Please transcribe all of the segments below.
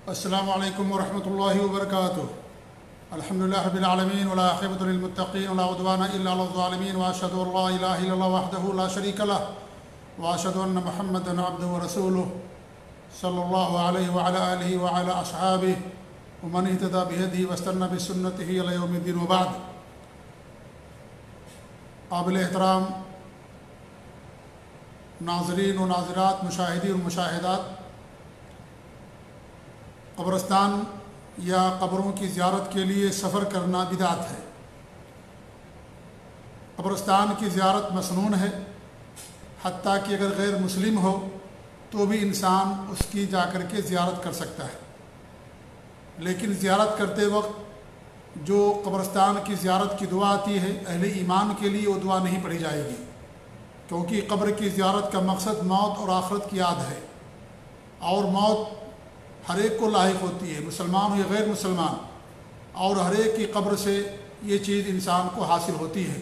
السلام علیکم ورحمۃ اللہ وبرکاتہ۔ الحمدللہ رب العالمین والعاقبۃ للمتقین ولا عدوان الا علی الظالمین واشهد ان لا الہ الا اللہ وحدہ لا شریک لہ واشهد ان محمدا عبدہ ورسولہ صلی اللہ علیہ وعلی آلہ وعلی اصحابہ ومن اہتدی بہدیہ واستنى بسنتہ الی یوم الدین وبعد۔ قابل احترام ناظرین و ناظرات، مشاہدین و مشاہدات، قبرستان یا قبروں کی زیارت کے لیے سفر کرنا بدعت ہے۔ قبرستان کی زیارت مسنون ہے، حتیٰ کہ اگر غیر مسلم ہو تو بھی انسان اس کی جا کر کے زیارت کر سکتا ہے، لیکن زیارت کرتے وقت جو قبرستان کی زیارت کی دعا آتی ہے، اہل ایمان کے لیے وہ دعا نہیں پڑھی جائے گی، کیونکہ قبر کی زیارت کا مقصد موت اور آخرت کی یاد ہے، اور موت ہر ایک کو لاحق ہوتی ہے، مسلمان ہو یا غیر مسلمان، اور ہر ایک کی قبر سے یہ چیز انسان کو حاصل ہوتی ہے۔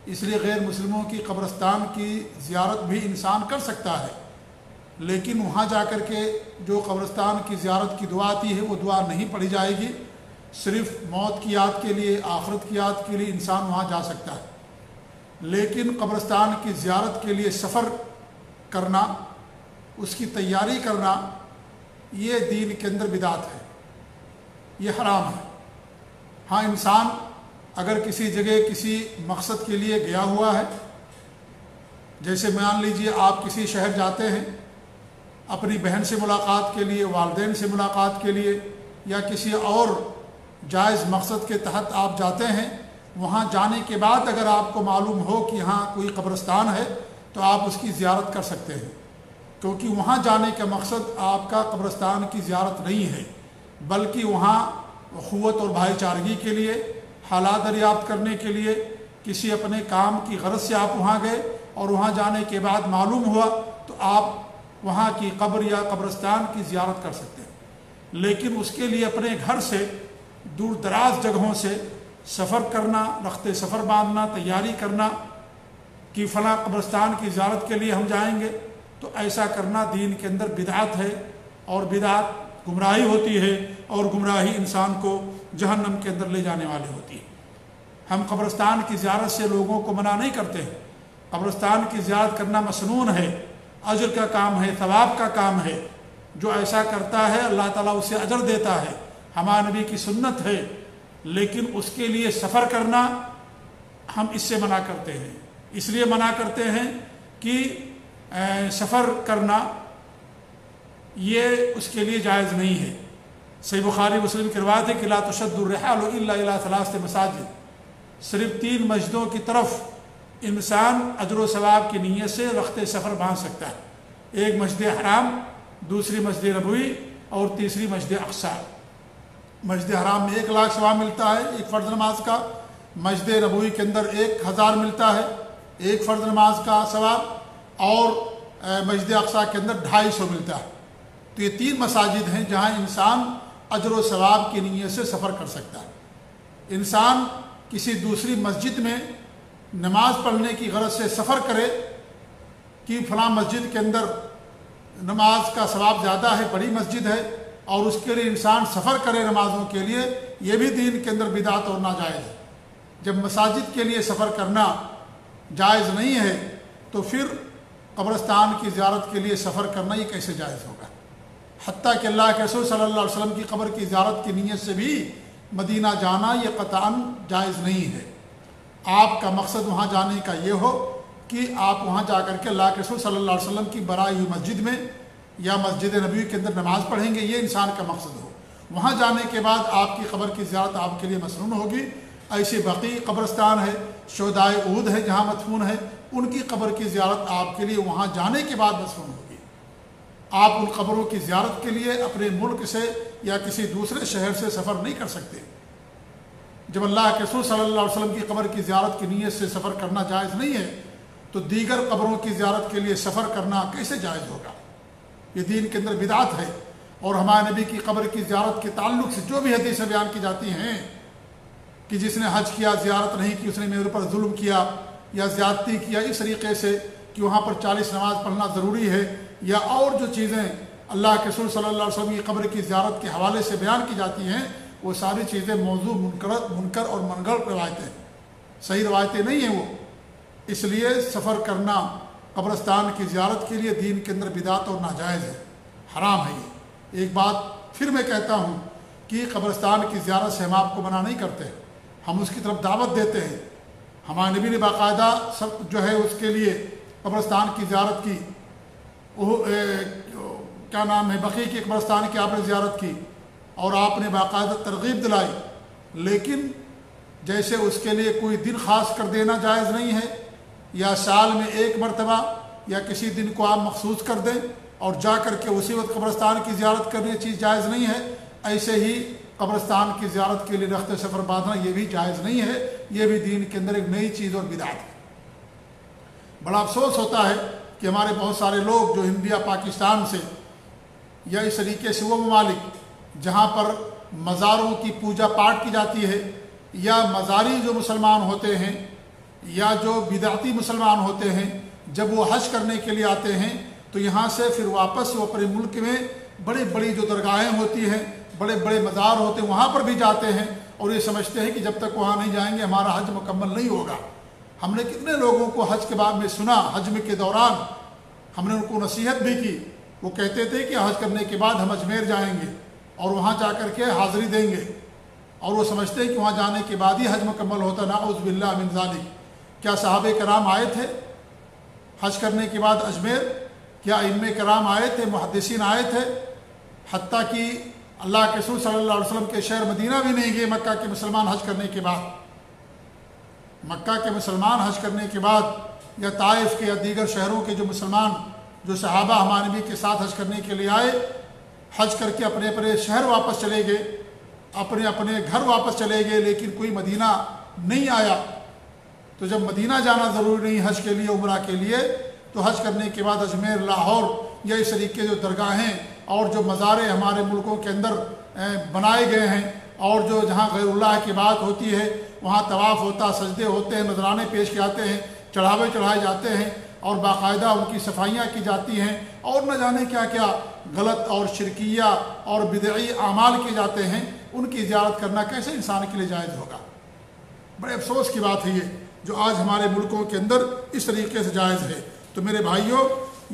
اس لیے غیر مسلموں کی قبرستان کی زیارت بھی انسان کر سکتا ہے، لیکن وہاں جا کر کے جو قبرستان کی زیارت کی دعا آتی ہے وہ دعا نہیں پڑھی جائے گی۔ صرف موت کی یاد کے لیے، آخرت کی یاد کے لیے انسان وہاں جا سکتا ہے، لیکن قبرستان کی زیارت کے لیے سفر کرنا، اس کی تیاری کرنا، یہ دین کے اندر بدعت ہے، یہ حرام ہے۔ ہاں، انسان اگر کسی جگہ کسی مقصد کے لیے گیا ہوا ہے، جیسے مان لیجئے آپ کسی شہر جاتے ہیں اپنی بہن سے ملاقات کے لیے، والدین سے ملاقات کے لیے، یا کسی اور جائز مقصد کے تحت آپ جاتے ہیں، وہاں جانے کے بعد اگر آپ کو معلوم ہو کہ ہاں کوئی قبرستان ہے تو آپ اس کی زیارت کر سکتے ہیں، کیونکہ وہاں جانے کا مقصد آپ کا قبرستان کی زیارت نہیں ہے، بلکہ وہاں اخوت اور بھائی چارگی کے لیے، حالات دریافت کرنے کے لیے، کسی اپنے کام کی غرض سے آپ وہاں گئے، اور وہاں جانے کے بعد معلوم ہوا تو آپ وہاں کی قبر یا قبرستان کی زیارت کر سکتے ہیں۔ لیکن اس کے لیے اپنے گھر سے دور دراز جگہوں سے سفر کرنا، رخت سفر باندھنا، تیاری کرنا کہ فلاں قبرستان کی زیارت کے لیے ہم جائیں گے، تو ایسا کرنا دین کے اندر بدعت ہے، اور بدعت گمراہی ہوتی ہے، اور گمراہی انسان کو جہنم کے اندر لے جانے والی ہوتی ہے۔ ہم قبرستان کی زیارت سے لوگوں کو منع نہیں کرتے ہیں، قبرستان کی زیارت کرنا مسنون ہے، اجر کا کام ہے، ثواب کا کام ہے۔ جو ایسا کرتا ہے اللہ تعالیٰ اسے اجر دیتا ہے، ہمارے نبی کی سنت ہے، لیکن اس کے لیے سفر کرنا ہم اس سے منع کرتے ہیں۔ اس لیے منع کرتے ہیں کہ سفر کرنا یہ اس کے لیے جائز نہیں ہے۔ صحیح بخاری مسلم کی روایت ہے کہ لا تشد الرحال الا الى ثلاث مساجد، صرف 3 مسجدوں کی طرف انسان اجر و ثواب کی نیت سے رخت سفر باندھ سکتا ہے۔ ایک مسجد حرام، دوسری مسجد نبوی، اور تیسری مسجد اقصی۔ مسجد حرام میں 1 لاکھ ثواب ملتا ہے ایک فرض نماز کا، مسجد نبوی کے اندر 1000 ملتا ہے ایک فرض نماز کا ثواب، اور مسجد اقصی کے اندر 250 ملتا ہے۔ تو یہ 3 مساجد ہیں جہاں انسان اجر و ثواب کی نیت سے سفر کر سکتا ہے۔ انسان کسی دوسری مسجد میں نماز پڑھنے کی غرض سے سفر کرے کہ فلاں مسجد کے اندر نماز کا ثواب زیادہ ہے، بڑی مسجد ہے، اور اس کے لیے انسان سفر کرے نمازوں کے لیے، یہ بھی دین کے اندر بدعت اور ناجائز ہے۔ جب مساجد کے لیے سفر کرنا جائز نہیں ہے تو پھر قبرستان کی زیارت کے لیے سفر کرنا یہ کیسے جائز ہوگا؟ حتیٰ کہ اللہ کے رسول صلی اللہ علیہ وسلم کی قبر کی زیارت کی نیت سے بھی مدینہ جانا یہ قطعاً جائز نہیں ہے۔ آپ کا مقصد وہاں جانے کا یہ ہو کہ آپ وہاں جا کر کے اللہ کے رسول صلی اللہ علیہ وسلم کی بنائی ہوئی مسجد میں یا مسجد نبوی کے اندر نماز پڑھیں گے، یہ انسان کا مقصد ہو۔ وہاں جانے کے بعد آپ کی قبر کی زیارت آپ کے لیے مسنون ہوگی۔ ایسے بقیع قبرستان ہے، شہدائے احد ہے جہاں مدفون ہے، ان کی قبر کی زیارت آپ کے لیے وہاں جانے کے بعد مسنون ہوگی۔ آپ ان قبروں کی زیارت کے لیے اپنے ملک سے یا کسی دوسرے شہر سے سفر نہیں کر سکتے۔ جب اللہ کے رسول صلی اللہ علیہ وسلم کی قبر کی زیارت کی نیت سے سفر کرنا جائز نہیں ہے تو دیگر قبروں کی زیارت کے لیے سفر کرنا کیسے جائز ہوگا؟ یہ دین کے اندر بدعت ہے۔ اور ہمارے نبی کی قبر کی زیارت کے تعلق سے جو بھی حدیثیں بیان کی جاتی ہیں کہ جس نے حج کیا زیارت نہیں کی، اس نے میرے اوپر ظلم کیا یا زیادتی کیا، اس طریقے سے کہ وہاں پر 40 نماز پڑھنا ضروری ہے، یا اور جو چیزیں اللہ کے رسول صلی اللہ علیہ وسلم کی قبر کی زیارت کے حوالے سے بیان کی جاتی ہیں، وہ ساری چیزیں موضوع منکر اور منگڑ روایتیں، صحیح روایتیں نہیں ہیں وہ۔ اس لیے سفر کرنا قبرستان کی زیارت کے لیے دین کے اندر بدعت اور ناجائز ہے، حرام ہے یہ۔ ایک بات پھر میں کہتا ہوں کہ قبرستان کی زیارت سے ہم آپ کو منع نہیں کرتے، ہم اس کی طرف دعوت دیتے ہیں۔ ہمارے نبی نے باقاعدہ سب جو ہے اس کے لیے قبرستان کی زیارت کی، کیا نام ہے، بقیع کی قبرستان کی آپ نے زیارت کی اور آپ نے باقاعدہ ترغیب دلائی، لیکن جیسے اس کے لیے کوئی دن خاص کر دینا جائز نہیں ہے، یا سال میں ایک مرتبہ یا کسی دن کو آپ مخصوص کر دیں اور جا کر کے اسی وقت قبرستان کی زیارت کرنے چیز جائز نہیں ہے، ایسے ہی قبرستان کی زیارت کے لیے رخت سفر باندھنا یہ بھی جائز نہیں ہے، یہ بھی دین کے اندر ایک نئی چیز اور بدعت ہے۔ بڑا افسوس ہوتا ہے کہ ہمارے بہت سارے لوگ جو انڈیا پاکستان سے یا اس طریقے سے وہ ممالک جہاں پر مزاروں کی پوجا پاٹ کی جاتی ہے، یا مزاری جو مسلمان ہوتے ہیں یا جو بدعتی مسلمان ہوتے ہیں، جب وہ حج کرنے کے لیے آتے ہیں تو یہاں سے پھر واپس وہ اپنے ملک میں بڑی بڑی جو درگاہیں ہوتی ہیں، بڑے بڑے مزار ہوتے ہیں، وہاں پر بھی جاتے ہیں اور یہ سمجھتے ہیں کہ جب تک وہاں نہیں جائیں گے ہمارا حج مکمل نہیں ہوگا۔ ہم نے کتنے لوگوں کو حج کے بعد میں سنا، حج کے دوران ہم نے ان کو نصیحت بھی کی، وہ کہتے تھے کہ حج کرنے کے بعد ہم اجمیر جائیں گے اور وہاں جا کر کے حاضری دیں گے، اور وہ سمجھتے ہیں کہ وہاں جانے کے بعد ہی حج مکمل ہوتا۔ نعوذ باللہ من ذالک۔ کیا صحابہ کرام آئے تھے حج کرنے کے بعد اجمیر؟ کیا ائمہ کرام آئے تھے؟ محدثین آئے تھے؟ حتیٰ کہ اللہ کے رسول صلی اللہ علیہ وسلم کے شہر مدینہ بھی نہیں گئے مکہ کے مسلمان حج کرنے کے بعد۔ مکہ کے مسلمان حج کرنے کے بعد یا طائف کے یا دیگر شہروں کے جو مسلمان جو صحابہ ہمارے نبی کے ساتھ حج کرنے کے لیے آئے، حج کر کے اپنے اپنے شہر واپس چلے گئے، اپنے اپنے گھر واپس چلے گئے، لیکن کوئی مدینہ نہیں آیا۔ تو جب مدینہ جانا ضروری نہیں حج کے لیے، عمرہ کے لیے، تو حج کرنے کے بعد اجمیر، لاہور یا اس طریقے جو درگاہیں اور جو مزاریں ہمارے ملکوں کے اندر بنائے گئے ہیں، اور جو جہاں غیر اللہ کی بات ہوتی ہے وہاں طواف ہوتا، سجدے ہوتے ہیں، نذرانے پیش کیے جاتے ہیں، چڑھاوے چڑھائے جاتے ہیں اور باقاعدہ ان کی صفائیاں کی جاتی ہیں، اور نہ جانے کیا کیا غلط اور شرکیہ اور بدعی اعمال کیے جاتے ہیں، ان کی زیارت کرنا کیسے انسان کے لیے جائز ہوگا؟ بڑے افسوس کی بات ہے یہ، جو آج ہمارے ملکوں کے اندر اس طریقے سے جائز ہے۔ تو میرے بھائیوں،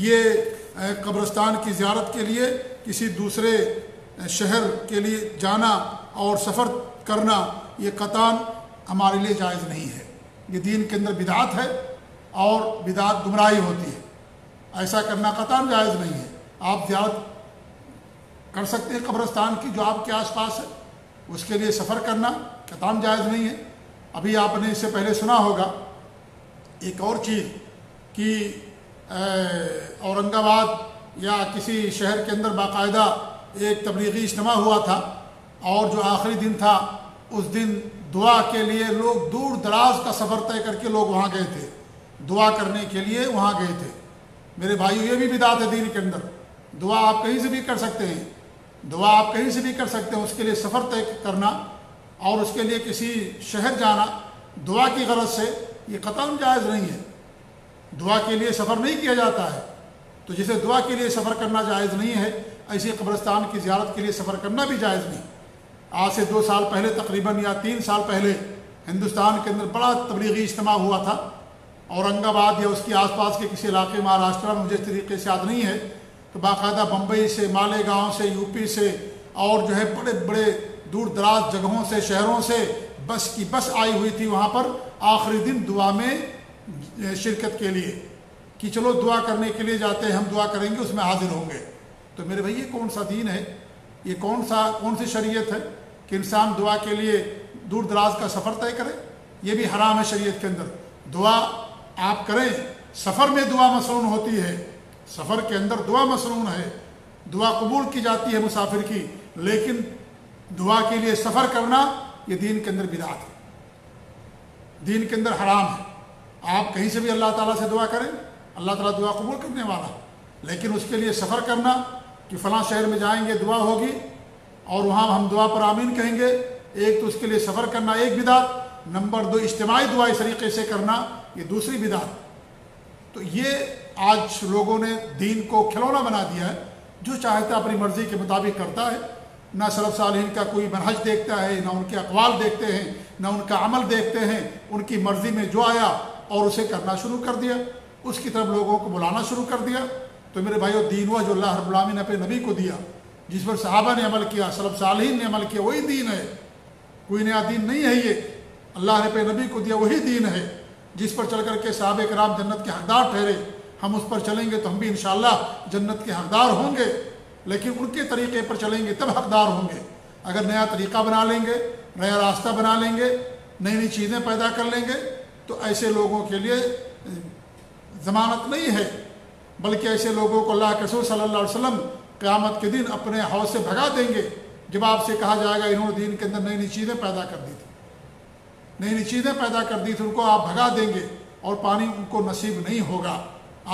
یہ قبرستان کی زیارت کے لیے کسی دوسرے شہر کے لیے جانا اور سفر کرنا یہ قطعاً ہمارے لیے جائز نہیں ہے، یہ دین کے اندر بدعت ہے اور بدعت گمراہی ہوتی ہے، ایسا کرنا قطعاً جائز نہیں ہے۔ آپ زیارت کر سکتے ہیں قبرستان کی جو آپ کے آس پاس ہے، اس کے لیے سفر کرنا قطعاً جائز نہیں ہے۔ ابھی آپ نے اس سے پہلے سنا ہوگا ایک اور چیز کہ اورنگ آباد یا کسی شہر کے اندر باقاعدہ ایک تبلیغی اجتماع ہوا تھا، اور جو آخری دن تھا اس دن دعا کے لیے لوگ دور دراز کا سفر طے کر کے لوگ وہاں گئے تھے، دعا کرنے کے لیے وہاں گئے تھے۔ میرے بھائیو، یہ بھی بدعت ہے دین کے اندر۔ دعا آپ کہیں سے بھی کر سکتے ہیں، دعا آپ کہیں سے بھی کر سکتے ہیں، اس کے لیے سفر طے کرنا اور اس کے لیے کسی شہر جانا دعا کی غرض سے یہ قطعاً جائز نہیں ہے۔ دعا کے لیے سفر نہیں کیا جاتا ہے، تو جسے دعا کے لیے سفر کرنا جائز نہیں ہے، ایسی قبرستان کی زیارت کے لیے سفر کرنا بھی جائز نہیں۔ آج سے 2 سال پہلے تقریباً یا 3 سال پہلے ہندوستان کے اندر بڑا تبلیغی اجتماع ہوا تھا، اورنگ آباد یا اس کے آس پاس کے کسی علاقے، مہاراشٹر میں، مجھے اس طریقے سے یاد نہیں ہے، تو باقاعدہ بمبئی سے، مالیگاؤں سے، یو پی سے، اور جو ہے بڑے بڑے دور دراز جگہوں سے، شہروں سے بس کی بس آئی ہوئی تھی وہاں پر آخری دن دعا میں شرکت کے لیے، کہ چلو دعا کرنے کے لیے جاتے ہیں، ہم دعا کریں گے، اس میں حاضر ہوں گے۔ تو میرے بھائی، یہ کون سا دین ہے؟ یہ کون سی شریعت ہے کہ انسان دعا کے لیے دور دراز کا سفر طے کرے؟ یہ بھی حرام ہے شریعت کے اندر۔ دعا آپ کریں، سفر میں دعا مسنون ہوتی ہے، سفر کے اندر دعا مسنون ہے، دعا قبول کی جاتی ہے مسافر کی، لیکن دعا کے لیے سفر کرنا یہ دین کے اندر بدعت ہے، دین کے اندر حرام ہے۔ آپ کہیں سے بھی اللہ تعالیٰ سے دعا کریں، اللہ تعالیٰ دعا قبول کرنے والا، لیکن اس کے لیے سفر کرنا کہ فلاں شہر میں جائیں گے دعا ہوگی اور وہاں ہم دعا پر آمین کہیں گے، ایک تو اس کے لیے سفر کرنا ایک بدعت، نمبر 2 اجتماعی دعا اس طریقے سے کرنا یہ دوسری بدعت۔ تو یہ آج لوگوں نے دین کو کھلونا بنا دیا ہے، جو چاہتا ہے اپنی مرضی کے مطابق کرتا ہے، نہ سلف صالحین کا کوئی منہج دیکھتا ہے، نہ ان کے اقوال دیکھتے ہیں، نہ ان کا عمل دیکھتے ہیں، ان کی مرضی میں جو آیا اور اسے کرنا شروع کر دیا، اس کی طرف لوگوں کو بلانا شروع کر دیا۔ تو میرے بھائیو، دین ہوا جو اللہ رب العالمین نے اپنے نبی کو دیا، جس پر صحابہ نے عمل کیا، سلف صالحین نے عمل کیا، وہی دین ہے، کوئی نیا دین نہیں ہے یہ۔ اللہ نے اپنے نبی کو دیا وہی دین ہے جس پر چل کر کے صحابہ کرام جنت کے حقدار ٹھہرے۔ ہم اس پر چلیں گے تو ہم بھی انشاءاللہ جنت کے حقدار ہوں گے، لیکن ان کے طریقے پر چلیں گے تب حقدار ہوں گے۔ اگر نیا طریقہ بنا لیں گے، نیا راستہ بنا لیں گے، نئی نئی چیزیں پیدا کر لیں گے، تو ایسے لوگوں کے لیے ضمانت نہیں ہے، بلکہ ایسے لوگوں کو اللہ کے رسول صلی اللہ علیہ وسلم قیامت کے دن اپنے حوض سے بھگا دیں گے۔ جب آپ سے کہا جائے گا انہوں نے دین کے اندر نئی نئی چیزیں پیدا کر دی تھی، نئی نئی چیزیں پیدا کر دی تھی، ان کو آپ بھگا دیں گے اور پانی ان کو نصیب نہیں ہوگا۔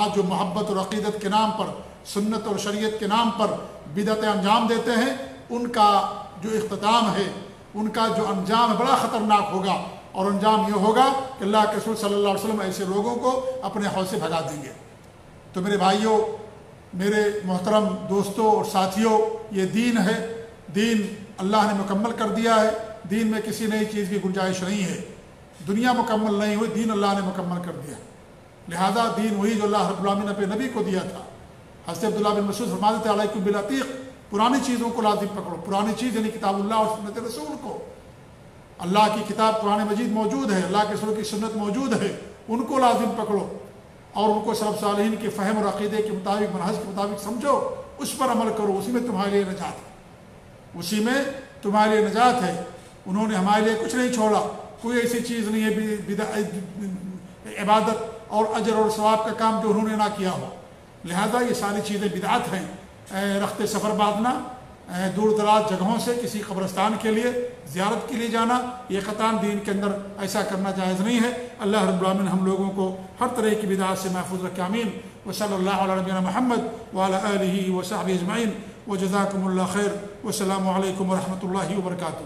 آج جو محبت اور عقیدت کے نام پر، سنت اور شریعت کے نام پر بدعتیں انجام دیتے ہیں، ان کا جو اختتام ہے، ان کا جو انجام ہے، بڑا خطرناک ہوگا، اور انجام یہ ہوگا کہ اللہ کے رسول صلی اللہ علیہ وسلم ایسے لوگوں کو اپنے حوض سے بھگا دیں گے۔ تو میرے بھائیوں، میرے محترم دوستوں اور ساتھیوں، یہ دین ہے، دین اللہ نے مکمل کر دیا ہے، دین میں کسی نئی چیز کی گنجائش نہیں ہے۔ دنیا مکمل نہیں ہوئی، دین اللہ نے مکمل کر دیا، لہذا دین وہی جو اللہ رب العالمین نے اپنے نبی کو دیا تھا۔ حضرت عبداللہ بن مسعود فرماتے تھے علیکم بالعتیق، پرانی چیزوں کو لازم پکڑو۔ پرانی چیز یعنی کتاب اللہ اور سنت رسول کو۔ اللہ کی کتاب قرآن مجید موجود ہے، اللہ کے رسول کی سنت موجود ہے، ان کو لازم پکڑو اور ان کو سلف صالحین کے فہم اور عقیدے کے مطابق، منہج کے مطابق سمجھو، اس پر عمل کرو، اسی میں تمہارے لیے نجات ہے، اسی میں تمہارے لیے نجات ہے۔ انہوں نے ہمارے لیے کچھ نہیں چھوڑا، کوئی ایسی چیز نہیں ہے عبادت اور اجر اور ثواب کا کام جو انہوں نے نہ کیا ہو، لہذا یہ ساری چیزیں بدعت ہیں۔ رخت سفر باندھنا، دور دراز جگہوں سے کسی قبرستان کے لیے، زیارت کے لیے جانا، یہ قطعاً دین کے اندر ایسا کرنا جائز نہیں ہے۔ اللہ رب العالمین ہم لوگوں کو ہر طرح کی بدعات سے محفوظ رکھے، آمین۔ وصلی اللہ علی نبینا محمد وعلی آلہ وصحبہ اجمعین، وجزاکم اللہ خیر، والسلام علیکم ورحمۃ اللہ وبرکاتہ۔